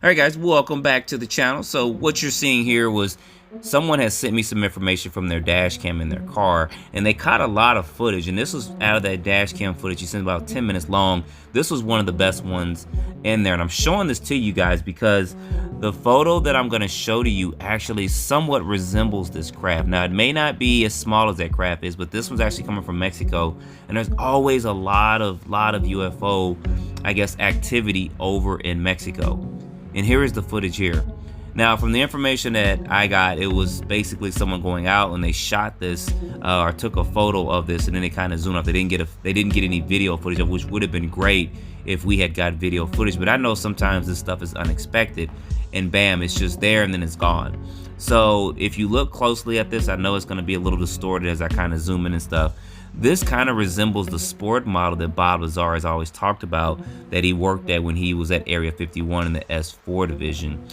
Alright guys, welcome back to the channel. So what you're seeing here was someone has sent me some information from their dash cam in their car, and they caught a lot of footage, and this was out of that dash cam footage. You sent about 10 minutes long. This was one of the best ones in there, and I'm showing this to you guys because the photo that I'm going to show to you actually somewhat resembles this craft. Now, it may not be as small as that craft is, but this one's actually coming from Mexico, and there's always a lot of UFO, I guess, activity over in Mexico. And here is the footage here. Now, from the information that I got, it was basically someone going out and they shot this or took a photo of this, and then they kind of zoomed off. They didn't get any video footage of, which would have been great if we had got video footage. But I know sometimes this stuff is unexpected, and bam, it's just there and then it's gone. So if you look closely at this, I know it's going to be a little distorted as I kind of zoom in and stuff. This kind of resembles the sport model that Bob Lazar has always talked about, that he worked at when he was at Area 51 in the S4 division.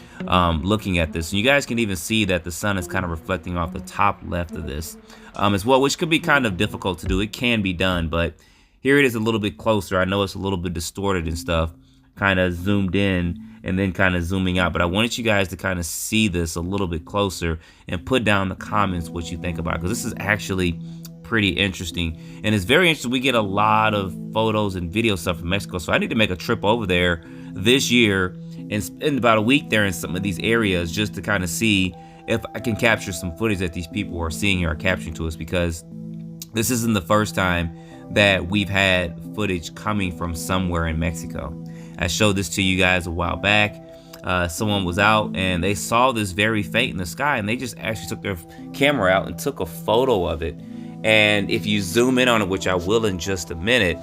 Looking at this, and you guys can even see that the sun is kind of reflecting off the top left of this as well, which could be kind of difficult to do. It can be done, but here it is a little bit closer. I know it's a little bit distorted and stuff, kind of zoomed in and then kind of zooming out, but I wanted you guys to kind of see this a little bit closer and put down in the comments what you think about it, because this is actually pretty interesting, and it's very interesting. We get a lot of photos and video stuff from Mexico, so I need to make a trip over there this year and spend about a week there in some of these areas just to kind of see if I can capture some footage that these people are seeing here, are capturing to us, because this isn't the first time that we've had footage coming from somewhere in Mexico. I showed this to you guys a while back. Someone was out and they saw this very faint in the sky, and they just actually took their camera out and took a photo of it. And if you zoom in on it, which I will in just a minute,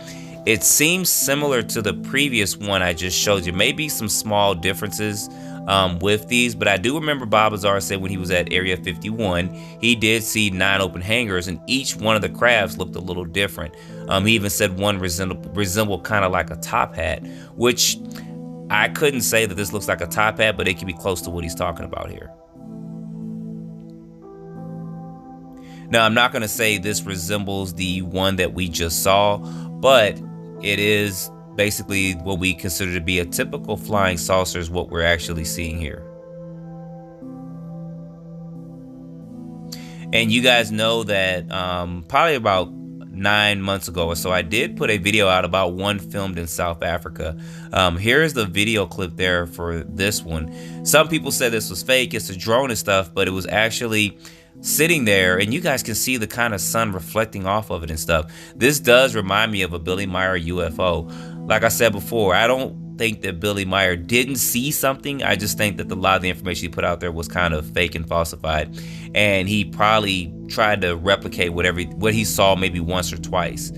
it seems similar to the previous one I just showed you. Maybe some small differences with these, but I do remember Bob Lazar said when he was at Area 51, he did see 9 open hangars, and each one of the crafts looked a little different. He even said one resembled kind of like a top hat, which I couldn't say that this looks like a top hat, but it could be close to what he's talking about here. Now, I'm not going to say this resembles the one that we just saw, but it is basically what we consider to be a typical flying saucer is what we're actually seeing here. And you guys know that probably about 9 months ago or so, I did put a video out about one filmed in South Africa. Here's the video clip there for this one. Some people said this was fake, it's a drone and stuff, but it was actually sitting there, and you guys can see the kind of sun reflecting off of it and stuff. This does remind me of a Billy Meier UFO. Like I said before, I don't think that Billy Meier didn't see something. I just think that a lot of the information he put out there was kind of fake and falsified, and he probably tried to replicate what he saw maybe once or twice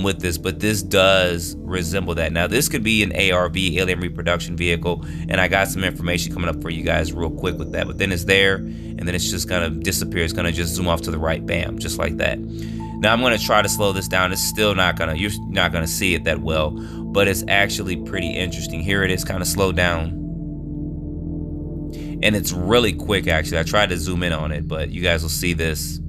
with this, but this does resemble that. Now, this could be an ARV, alien reproduction vehicle, and I got some information coming up for you guys real quick with that, but then it's there, and then it's just gonna disappear. It's gonna just zoom off to the right, bam, just like that. Now, I'm gonna try to slow this down. It's still you're not gonna see it that well, but it's actually pretty interesting. Here it is kind of slowed down, and it's really quick actually. I tried to zoom in on it, but you guys will see this.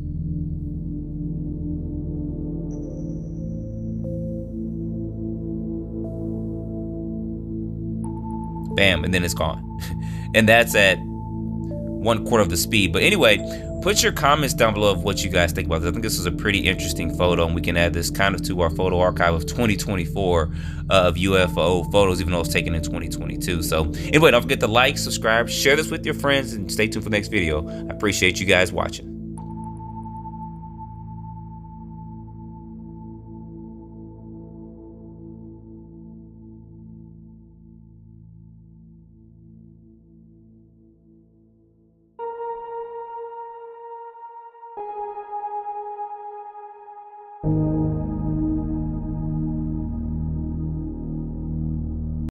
Bam, and then it's gone. And that's at 1/4 of the speed. But anyway, put your comments down below of what you guys think about this. I think this is a pretty interesting photo, and we can add this kind of to our photo archive of 2024 of UFO photos, even though it's taken in 2022. So anyway, don't forget to like, subscribe, share this with your friends, and stay tuned for the next video. I appreciate you guys watching.